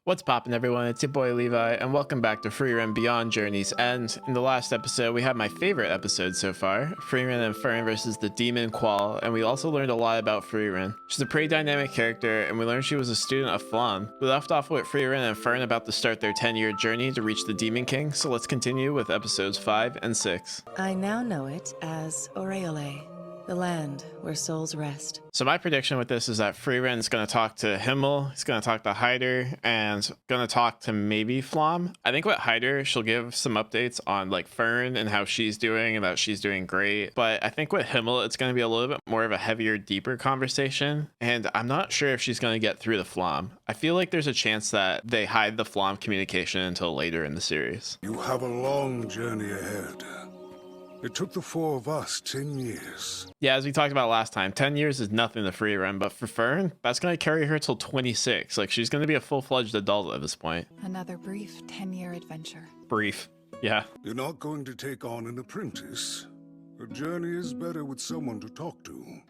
What's poppin', everyone? It's your boy Levi, and welcome back to Frieren Beyond Journey's End. In the last episode, we had my favorite episode so far, Frieren and Fern versus the Demon Qual, and we also learned a lot about Frieren. She's a pretty dynamic character, and we learned she was a student of Flan. We left off with Frieren and Fern about to start their 10-year journey to reach the Demon King, so let's continue with episodes 5 and 6. I now know it as Referral, the land where souls rest. So my prediction with this is that Frieren's going to talk to Himmel, he's going to talk to Hyder, and going to talk to maybe Flom. I think with Hyder, she'll give some updates on like Fern and how she's doing and that she's doing great. But I think with Himmel, it's going to be a little bit more of a heavier, deeper conversation. And I'm not sure if she's going to get through the Flom. I feel like there's a chance that they hide the Flom communication until later in the series. You have a long journey ahead. It took the four of us 10 years. Yeah, as we talked about last time, 10 years is nothing to Frieren, but for Fern, that's going to carry her till 26. Like, she's going to be a full-fledged adult at this point. Another brief 10-year adventure. Brief. Yeah. You're not going to take on an apprentice. A journey is better with someone to talk to.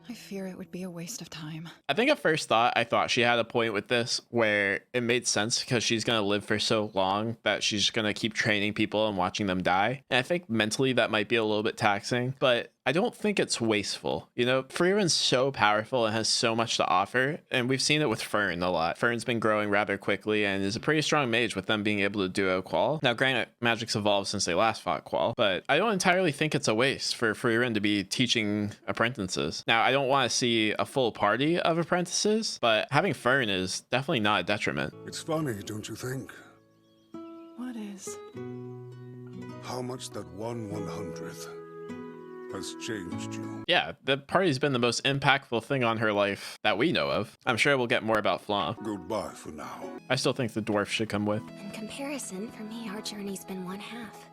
I fear it would be a waste of time. I think at first thought, I thought she had a point with this where it made sense because she's going to live for so long that she's going to keep training people and watching them die. And I think mentally that might be a little bit taxing, but I don't think it's wasteful. You know, Frieren's so powerful and has so much to offer, and we've seen it with Fern a lot. Fern's been growing rather quickly and is a pretty strong mage with them being able to duo Qual. Now, granted, magic's evolved since they last fought Qual, but I don't entirely think it's a waste for Frieren to be teaching apprentices. Now, I don't want to see a full party of apprentices, but having Fern is definitely not a detriment. It's funny, don't you think? What is? How much that 1/100th has changed you. Yeah, the party's been the most impactful thing on her life that we know of. I'm sure we'll get more about Flaw. Goodbye for now. I still think the dwarf should come with. In comparison, for me, our journey's been one half.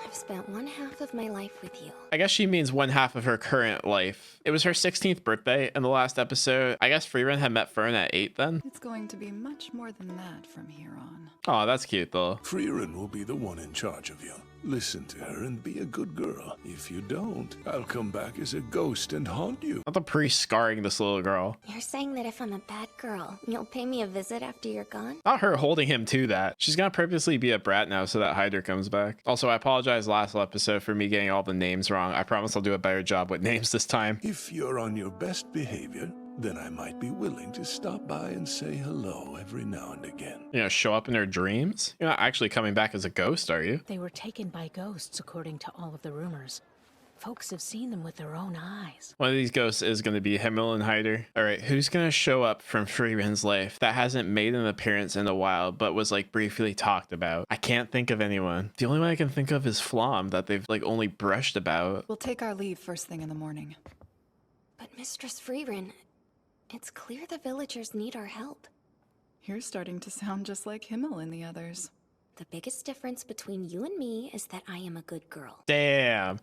I've spent one half of my life with you. I guess she means one half of her current life. It was her 16th birthday in the last episode. I guess Frieren had met Fern at 8 then. It's going to be much more than that from here on. Oh, that's cute though. Frieren will be the one in charge of you. Listen to her and be a good girl. If you don't, I'll come back as a ghost and haunt you. Not the priest scarring this little girl. You're saying that if I'm a bad girl, you'll pay me a visit after you're gone? Not her holding him to that. She's gonna purposely be a brat now so that Hyder comes back. Also, I apologize last episode for me getting all the names wrong. I promise I'll do a better job with names this time. If you're on your best behavior, then I might be willing to stop by and say hello every now and again. You know, show up in her dreams? You're not actually coming back as a ghost, are you? They were taken by ghosts, according to all of the rumors. Folks have seen them with their own eyes. One of these ghosts is going to be Himmel and Hyder. All right, who's going to show up from Frieren's life that hasn't made an appearance in a while, but was like briefly talked about? I can't think of anyone. The only one I can think of is Flom that they've like only brushed about. We'll take our leave first thing in the morning. But Mistress Frieren, it's clear the villagers need our help. You're starting to sound just like Himmel and the others. The biggest difference between you and me is that I am a good girl. Damn.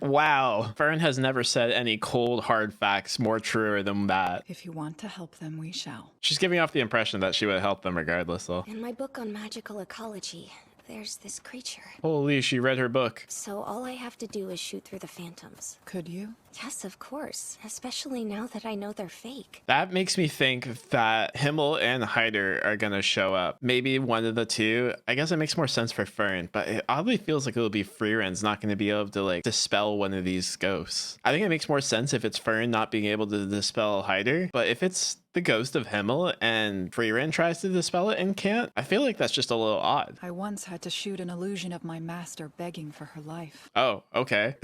Wow. Fern has never said any cold, hard facts more truer than that. If you want to help them, we shall. She's giving off the impression that she would help them regardless, though. In my book on magical ecology, there's this creature. Holy, she read her book. So all I have to do is shoot through the phantoms. Could you? Yes, of course. Especially now that I know they're fake. That makes me think that Himmel and Hyder are gonna show up. Maybe one of the two. I guess it makes more sense for Fern, but it oddly feels like it'll be Frieren's not gonna be able to like dispel one of these ghosts. I think it makes more sense if it's Fern not being able to dispel Hyder, but if it's the ghost of Himmel and Frieren tries to dispel it and can't, I feel like that's just a little odd. I once had to shoot an illusion of my master begging for her life. Oh, okay.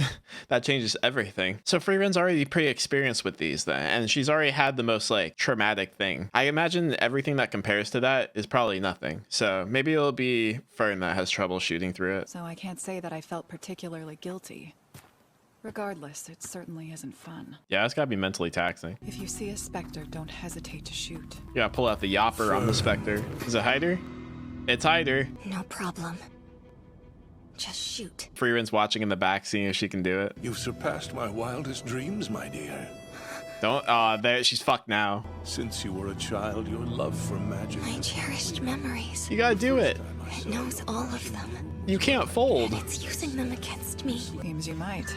That changes everything. So Frieren's already pretty experienced with these then, and she's already had the most like traumatic thing. I imagine everything that compares to that is probably nothing. So maybe it'll be Fern that has trouble shooting through it. So I can't say that I felt particularly guilty. Regardless, it certainly isn't fun. Yeah, it's gotta be mentally taxing. If you see a specter, don't hesitate to shoot. You gotta pull out the yopper on the Spectre. Is it Hyder? It's Hyder. No problem. Just shoot. Frieren's watching in the back, seeing if she can do it. You've surpassed my wildest dreams, my dear. Don't, there, she's fucked now. Since you were a child, your love for magic... My cherished memories. You gotta do it. It knows all of them. You can't fold. And it's using them against me. Seems you might.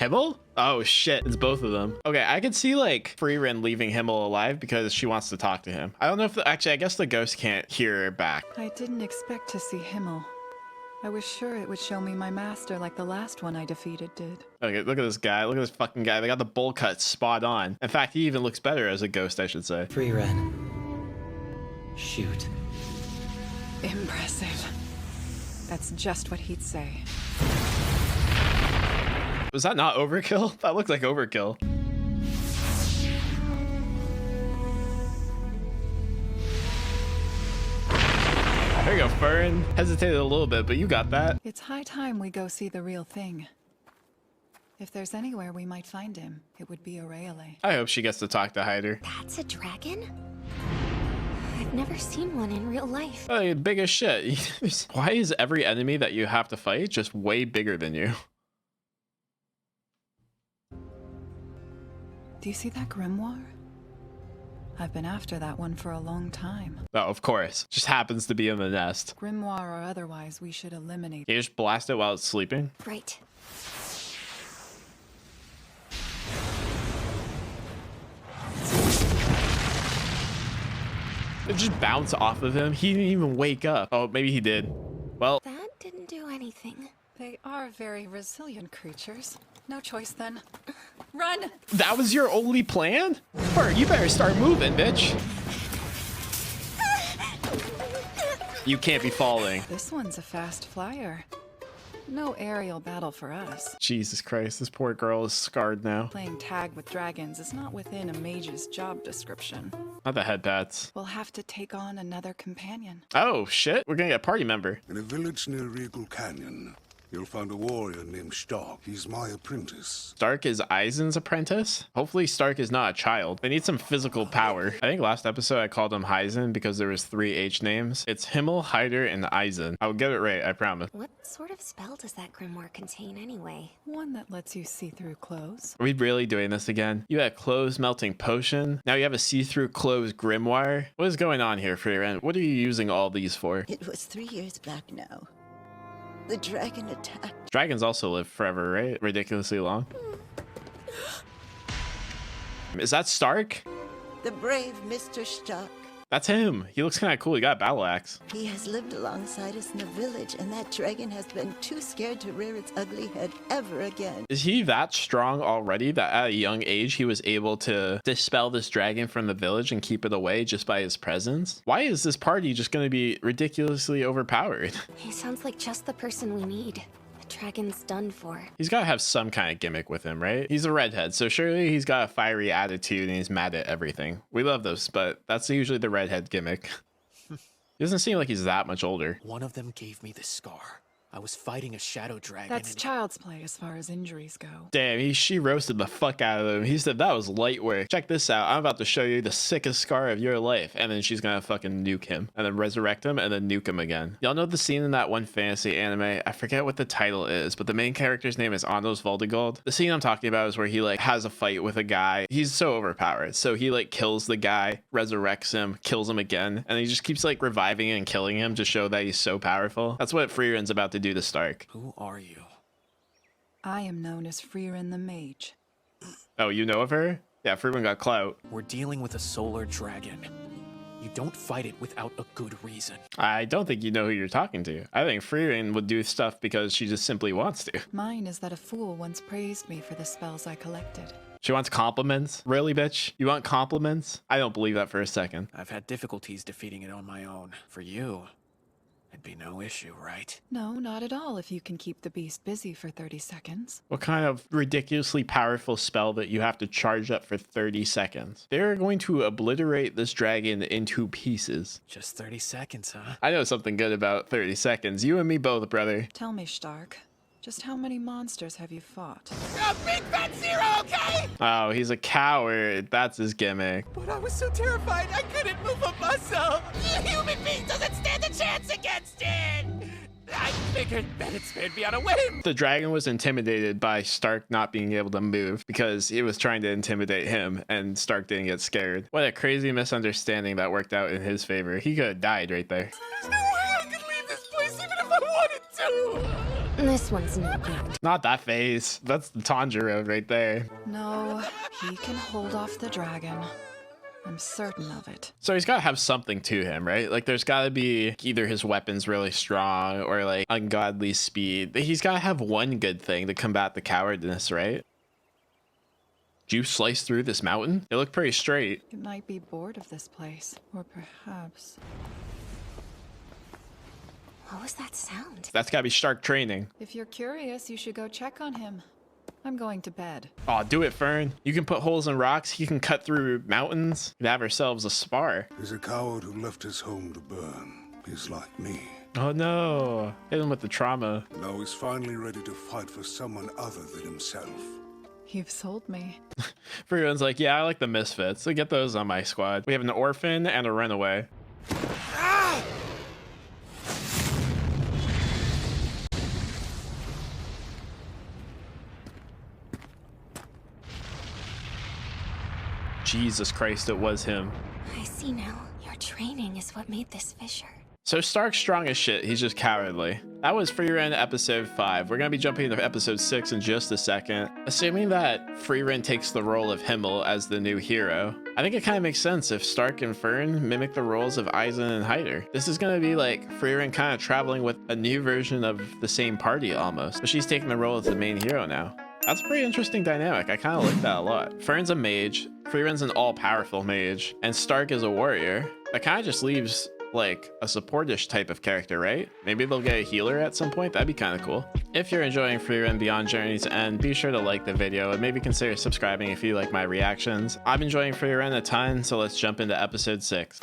Himmel? Oh shit, it's both of them. Okay, I could see like Frieren leaving Himmel alive because she wants to talk to him. I don't know if actually, I guess the ghost can't hear her back. I didn't expect to see Himmel. I was sure it would show me my master like the last one I defeated did. Okay, look at this guy. Look at this fucking guy. They got the bowl cut spot on. In fact, he even looks better as a ghost, I should say. Frieren. Shoot. Impressive. That's just what he'd say. Was that not overkill? That looked like overkill. There you go, Fern. Hesitated a little bit, but you got that. It's high time we go see the real thing. If there's anywhere we might find him, it would be Referral. I hope she gets to talk to Hyder. That's a dragon? I've never seen one in real life. Oh, big as shit. Why is every enemy that you have to fight just way bigger than you? Do you see that grimoire? I've been after that one for a long time. Oh, of course. Just happens to be in the nest. Grimoire or otherwise, we should eliminate. You just blast it while it's sleeping? Right. It just bounced off of him. He didn't even wake up. Oh, maybe he did. Well, That didn't do anything. They are very resilient creatures. No choice then. Run! that was your only plan? Fern, you better start moving, bitch. You can't be falling. This one's a fast flyer. No aerial battle for us. Jesus Christ, this poor girl is scarred now. Playing tag with dragons is not within a mage's job description. Not the head pats. We'll have to take on another companion. Oh, shit. We're gonna get a party member. In a village near Regal Canyon, you'll find a warrior named Stark. He's my apprentice. Stark is Eisen's apprentice? Hopefully Stark is not a child. They need some physical power. I think last episode I called him Heisen because there was 3 H names. It's Himmel, Hyder, and Eisen. I'll get it right, I promise. What sort of spell does that grimoire contain anyway? One that lets you see through clothes. Are we really doing this again? You had clothes melting potion. Now you have a see-through clothes grimoire. What is going on here, Frieren? What are you using all these for? It was 3 years back now. The dragon attacked. Dragons also live forever, right? Ridiculously long. Is that Stark? The brave Mr. Stark. That's him. He looks kind of cool. He got a battle axe. He has lived alongside us in the village, and that dragon has been too scared to rear its ugly head ever again. Is he that strong already that at a young age he was able to dispel this dragon from the village and keep it away just by his presence? Why is this party just going to be ridiculously overpowered? He sounds like just the person we need. The dragon's done for. He's got to have some kind of gimmick with him, right? He's a redhead, so surely he's got a fiery attitude and he's mad at everything. We love those, but that's usually the redhead gimmick. He doesn't seem like he's that much older. One of them gave me the scar. I was fighting a shadow dragon. That's and child's play as far as injuries go. Damn, she roasted the fuck out of him. He said that was light work. Check this out. I'm about to show you the sickest scar of your life. And then she's gonna fucking nuke him. And then resurrect him and then nuke him again. Y'all know the scene in that one fantasy anime? I forget what the title is, but the main character's name is Anders Voldegold. The scene I'm talking about is where he like has a fight with a guy. He's so overpowered. So he like kills the guy, resurrects him, kills him again. And he just keeps like reviving and killing him to show that he's so powerful. That's what Frieren's about to do to Stark. Who are you? I am known as Frieren the Mage. Oh, you know of her? Yeah, Frieren got clout. We're dealing with a solar dragon. You don't fight it without a good reason. I don't think you know who you're talking to. I think Frieren would do stuff because she just simply wants to. Mine is that a fool once praised me for the spells I collected. She wants compliments? Really, bitch? You want compliments? I don't believe that for a second. I've had difficulties defeating it on my own. For you, it'd be no issue, right? No, not at all if you can keep the beast busy for 30 seconds. What kind of ridiculously powerful spell that you have to charge up for 30 seconds? They're going to obliterate this dragon into pieces. Just 30 seconds, huh? I know something good about 30 seconds. You and me both, brother. Tell me, Stark, just how many monsters have you fought? Big Fat Zero, okay? Oh, he's a coward. That's his gimmick. But I was so terrified I couldn't move a muscle. A human being doesn't stand a chance against it. I figured that it spared me on a whim. The dragon was intimidated by Stark not being able to move because it was trying to intimidate him and Stark didn't get scared. What a crazy misunderstanding that worked out in his favor. He could have died right there. There's no way I could leave this place even if I wanted to. This one's no good. Not that face. That's the Tanjiro right there. No, he can hold off the dragon. I'm certain of it. So he's got to have something to him, right? Like there's got to be either his weapon's really strong or like ungodly speed. He's got to have one good thing to combat the cowardness, right? Did you slice through this mountain? It looked pretty straight. You might be bored of this place, or perhaps... What was that sound? That's got to be Stark training. If you're curious, you should go check on him. I'm going to bed. Oh, do it, Fern. You can put holes in rocks. He can cut through mountains. We could have ourselves a spar. He's a coward who left his home to burn. He's like me. Oh no. Hit him with the trauma. Now he's finally ready to fight for someone other than himself. You've sold me. Frieren's like, yeah, I like the misfits. So get those on my squad. We have an orphan and a runaway. Jesus Christ, it was him. I see now. Your training is what made this fissure. So Stark's strong as shit. He's just cowardly. That was Frieren episode 5. We're going to be jumping into episode 6 in just a second. Assuming that Frieren takes the role of Himmel as the new hero, I think it kind of makes sense if Stark and Fern mimic the roles of Eisen and Hyder. This is going to be like Frieren kind of traveling with a new version of the same party almost. But she's taking the role as the main hero now. That's a pretty interesting dynamic. I kind of like that a lot. Fern's a mage, Frieren's an all-powerful mage, and Stark is a warrior. That kind of just leaves like a supportish type of character, right? Maybe they'll get a healer at some point. That'd be kind of cool. If you're enjoying Frieren Beyond Journey's End, be sure to like the video and maybe consider subscribing if you like my reactions. I'm enjoying Frieren a ton, so let's jump into episode 6.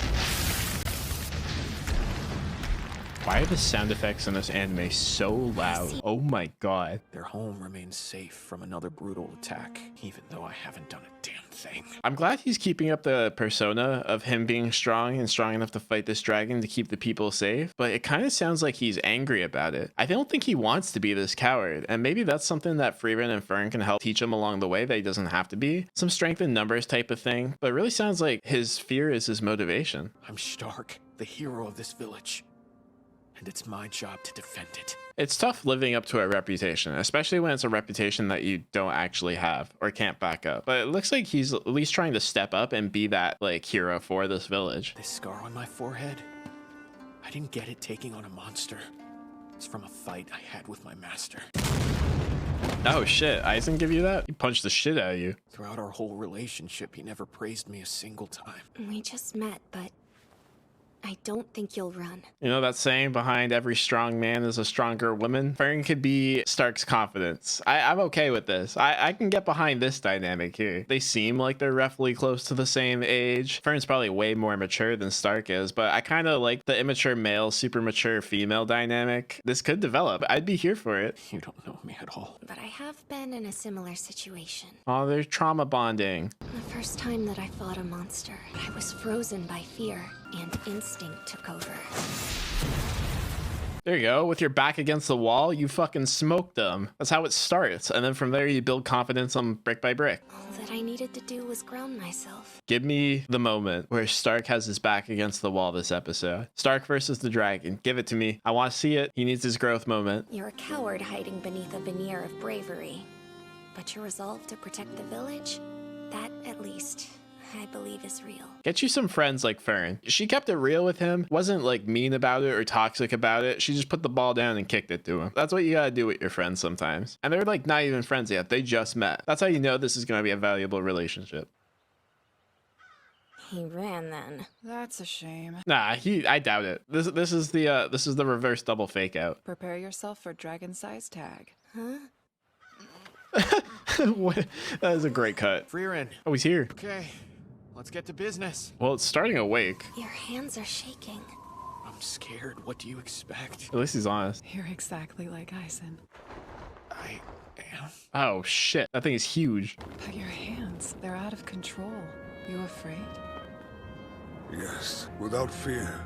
Why are the sound effects in this anime so loud? Oh my god. Their home remains safe from another brutal attack, even though I haven't done a damn thing. I'm glad he's keeping up the persona of him being strong and strong enough to fight this dragon to keep the people safe, but it kind of sounds like he's angry about it. I don't think he wants to be this coward, and maybe that's something that Frieren and Fern can help teach him along the way that he doesn't have to be. Some strength in numbers type of thing, but it really sounds like his fear is his motivation. I'm Stark, the hero of this village, and it's my job to defend it. It's tough living up to a reputation, especially when it's a reputation that you don't actually have or can't back up. But it looks like he's at least trying to step up and be that like hero for this village. This scar on my forehead, I didn't get it taking on a monster. It's from a fight I had with my master. Oh shit, Eisen give you that? He punched the shit out of you. Throughout our whole relationship, he never praised me a single time. We just met, but I don't think you'll run. You know that saying, behind every strong man is a stronger woman? Fern could be Stark's confidence. I'm okay with this. I can get behind this dynamic here. They seem like they're roughly close to the same age. Fern's probably way more mature than Stark is, but I kind of like the immature male, super mature female dynamic. This could develop. I'd be here for it. You don't know me at all. But I have been in a similar situation. Oh, there's trauma bonding. The first time that I fought a monster, I was frozen by fear, and instinct took over. There you go. With your back against the wall, you fucking smoked them. That's how it starts. And then from there, you build confidence on brick by brick. All that I needed to do was ground myself. Give me the moment where Stark has his back against the wall this episode. Stark versus the dragon. Give it to me. I want to see it. He needs his growth moment. You're a coward hiding beneath a veneer of bravery. But your resolve to protect the village, that at least I believe is real. Get you some friends like Fern. She kept it real with him, wasn't like mean about it or toxic about it. She just put the ball down and kicked it to him. That's what you gotta do with your friends sometimes. And they're like not even friends yet. They just met. That's how you know this is gonna be a valuable relationship. He ran then. That's a shame. Nah, I doubt it. This is the reverse double fake out. Prepare yourself for dragon size tag. Huh? What? That is a great cut. Frieren. Oh, he's here. Okay, let's get to business. Well, it's starting to wake. Your hands are shaking. I'm scared. What do you expect? At least he's honest. You're exactly like Eisen. I am. Oh shit, that thing is huge. But your hands, they're out of control. You afraid? Yes, without fear.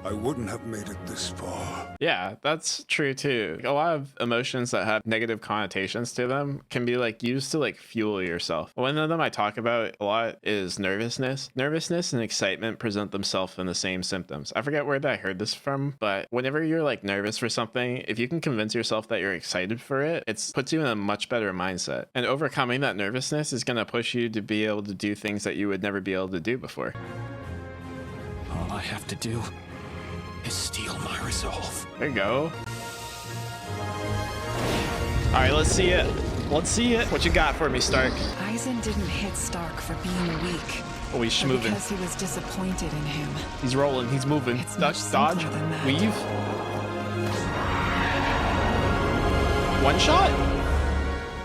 I wouldn't have made it this far. Yeah, that's true too. A lot of emotions that have negative connotations to them can be like used to like fuel yourself. One of them I talk about a lot is nervousness. Nervousness and excitement present themselves in the same symptoms. I forget where I heard this from, but whenever you're like nervous for something, if you can convince yourself that you're excited for it, it puts you in a much better mindset. And overcoming that nervousness is going to push you to be able to do things that you would never be able to do before. All I have to do is steal my resolve. There you go. All right, let's see it. Let's see it. What you got for me, Stark? Eisen didn't hit Stark for being weak. Oh, he's Or schmoving. because he was disappointed in him. He's rolling. He's moving. It's Duck, much simpler dodge, than that. weave. One shot?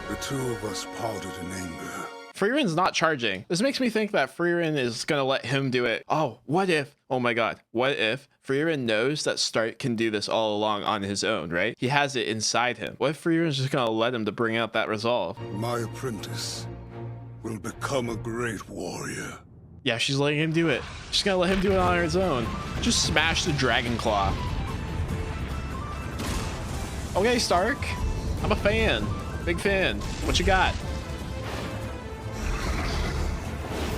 The two of us parted in anger. Frieren's not charging. This makes me think that Frieren is going to let him do it. Oh, what if? Oh my god. What if Frieren knows that Stark can do this all along on his own, right? He has it inside him. What if Frieren's just going to let him to bring out that resolve? My apprentice will become a great warrior. Yeah, she's letting him do it. She's going to let him do it on his own. Just smash the Dragon Claw. Okay, Stark. I'm a fan. Big fan. What you got?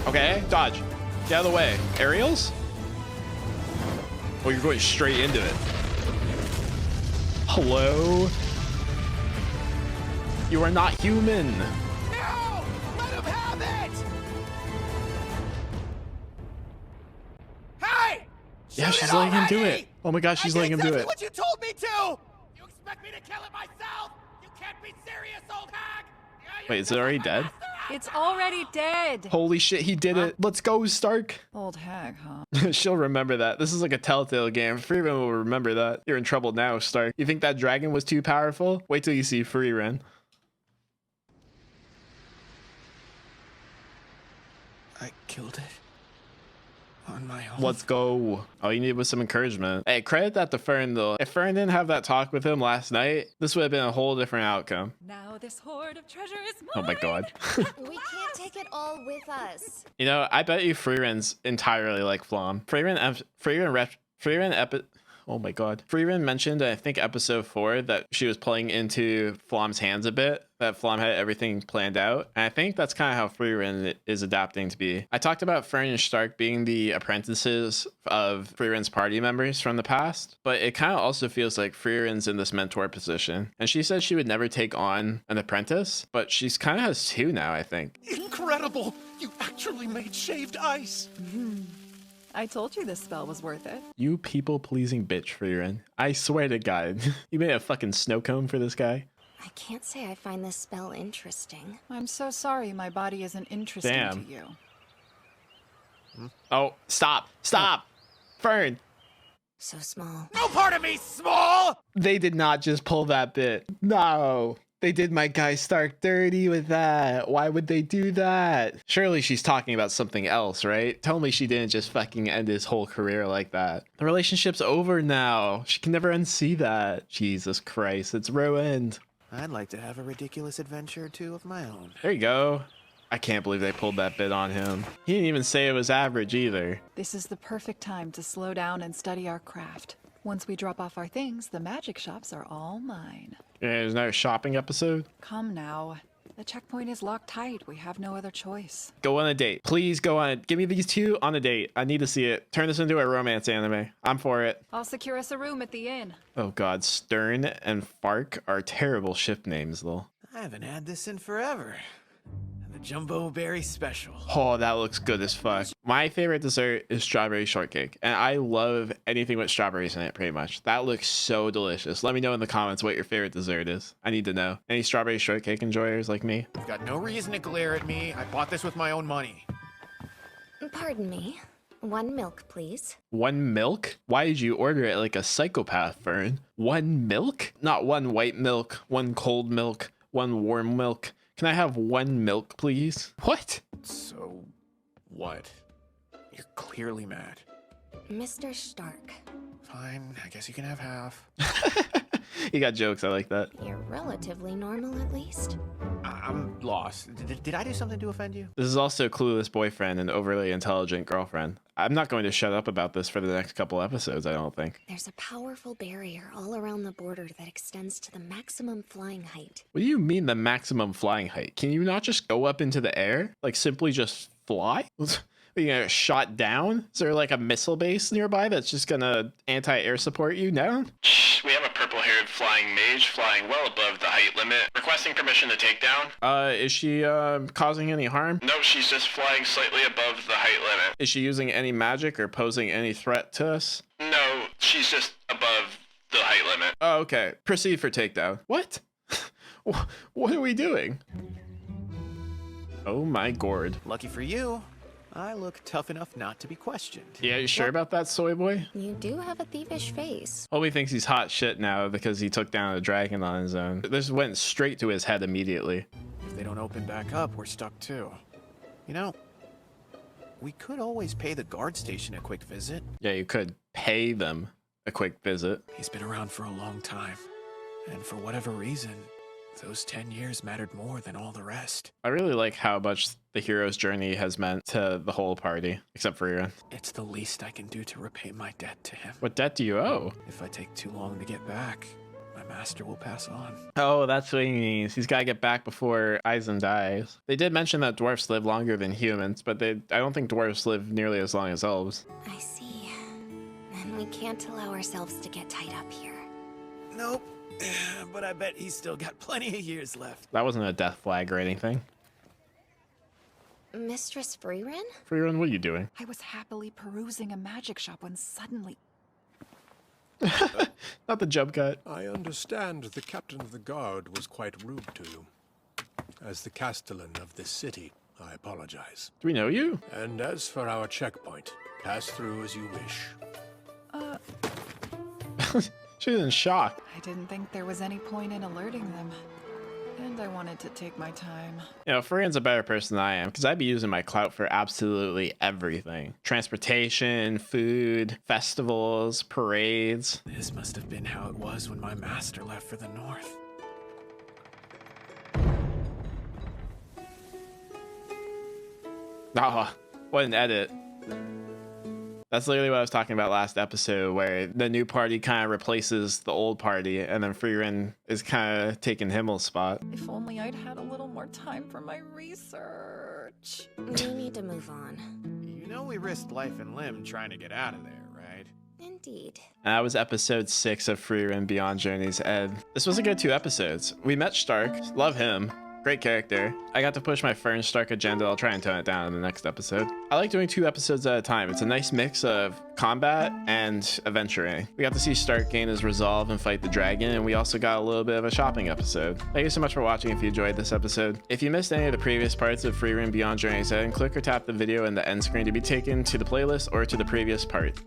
Okay, dodge. Get out of the way. Aerials? Oh, you're going straight into it. Hello? You are not human. No! Let him have it! Hey! Yeah, Shoot she's it letting him do already! it. Oh my gosh, she's I letting him did do exactly it. what you told me to! You expect me to kill it myself? You can't be serious, old hag! Wait, is it already dead? It's already dead! Holy shit, he did it. Let's go, Stark. Old hag, huh? She'll remember that. This is like a telltale game. Frieren will remember that. You're in trouble now, Stark. You think that dragon was too powerful? Wait till you see Frieren. I killed it. On my own. Let's go. All you need was some encouragement. Hey, credit that to Fern, though. If Fern didn't have that talk with him last night, this would have been a whole different outcome. Now this hoard of treasure is mine! Oh my god. We can't take it all with us. You know, I bet you Frieren's entirely like Flom. Oh my god. Frieren mentioned, I think episode 4, that she was playing into Flom's hands a bit, that Flom had everything planned out. And I think that's kind of how Frieren is adapting to be. I talked about Fern and Stark being the apprentices of Frieren's party members from the past, but it kind of also feels like Frieren's in this mentor position. And she said she would never take on an apprentice, but she's kind of has 2 now, I think. Incredible! You actually made shaved ice! I told you this spell was worth it. You people-pleasing bitch, Frieren. I swear to God. You made a fucking snow cone for this guy? I can't say I find this spell interesting. I'm so sorry my body isn't interesting Damn. to you. Oh, stop. Stop. Fern. So small. No part of me small! They did not just pull that bit. No. They did my guy Stark dirty with that. Why would they do that? Surely she's talking about something else, right? Tell me she didn't just fucking end his whole career like that. The relationship's over now. She can never unsee that. Jesus Christ, it's ruined. I'd like to have a ridiculous adventure or 2 of my own. There you go. I can't believe they pulled that bit on him. He didn't even say it was average either. This is the perfect time to slow down and study our craft. Once we drop off our things, the magic shops are all mine. Yeah, there's another shopping episode. Come now. The checkpoint is locked tight. We have no other choice. Go on a date. Please go on it. Give me these 2 on a date. I need to see it. Turn this into a romance anime. I'm for it. I'll secure us a room at the inn. Oh god, Stern and Fark are terrible ship names though. I haven't had this in forever. The Jumbo Berry Special. Oh, that looks good as fuck. My favorite dessert is strawberry shortcake, and I love anything with strawberries in it pretty much. That looks so delicious. Let me know in the comments what your favorite dessert is. I need to know. Any strawberry shortcake enjoyers like me? You've got no reason to glare at me. I bought this with my own money. Pardon me. 1 milk, please. 1 milk? Why did you order it like a psychopath, Fern? 1 milk? Not 1 white milk, 1 cold milk, 1 warm milk. Can I have 1 milk, please? What? So, what? You're clearly mad. Mr. Stark, Fine, I guess you can have half. You got jokes, I like that. you're relatively normal at least. I'm lost. Did I do something to offend you? This is also a clueless boyfriend and overly intelligent girlfriend. I'm not going to shut up about this for the next couple episodes, I don't think. There's a powerful barrier all around the border that extends to the maximum flying height. What do you mean the maximum flying height? Can you not just go up into the air? Like simply just fly? Are you gonna get shot down? Is there like a missile base nearby that's just gonna anti-air support you down? We have a purple-haired flying mage flying well above the height limit, requesting permission to take down. Is she causing any harm? No, she's just flying slightly above the height limit. Is she using any magic or posing any threat to us? No, she's just above the height limit. Oh, okay. Proceed for takedown. What? What are we doing? Oh my gourd. Lucky for you, I look tough enough not to be questioned. Yeah, you sure about that, soy boy? You do have a thievish face. Homie thinks he's hot shit now because he took down a dragon on his own. This went straight to his head immediately. If they don't open back up, we're stuck too. You know, we could always pay the guard station a quick visit. Yeah, you could pay them a quick visit. He's been around for a long time, and for whatever reason, those 10 years mattered more than all the rest. I really like how much the hero's journey has meant to the whole party, except for Frieren. It's the least I can do to repay my debt to him. What debt do you owe? If I take too long to get back, my master will pass on. Oh, that's what he means. He's got to get back before Eisen dies. They did mention that dwarfs live longer than humans, but I don't think dwarfs live nearly as long as elves. I see. Then we can't allow ourselves to get tied up here. Nope. But I bet he's still got plenty of years left. That wasn't a death flag or anything. Mistress Frieren? Frieren, what are you doing? I was happily perusing a magic shop when suddenly... Not the jump cut. I understand the captain of the guard was quite rude to you. As the castellan of this city, I apologize. Do we know you? And as for our checkpoint, pass through as you wish. She's in shock. I didn't think there was any point in alerting them. And I wanted to take my time. You know, Frieren's a better person than I am, because I'd be using my clout for absolutely everything. Transportation, food, festivals, parades. This must have been how it was when my master left for the north. Ah, what an edit. That's literally what I was talking about last episode, where the new party kind of replaces the old party, and then Frieren is kind of taking Himmel's spot. If only I'd had a little more time for my research. We need to move on. You know we risked life and limb trying to get out of there, right? Indeed. And that was episode 6 of Frieren Beyond Journey's End. This was a good 2 episodes. We met Stark, love him. Great character. I got to push my Fern Stark agenda. I'll try and tone it down in the next episode. I like doing 2 episodes at a time. It's a nice mix of combat and adventuring. We got to see Stark gain his resolve and fight the dragon, and we also got a little bit of a shopping episode. Thank you so much for watching if you enjoyed this episode. If you missed any of the previous parts of Frieren Beyond Journey's End, click or tap the video in the end screen to be taken to the playlist or to the previous part.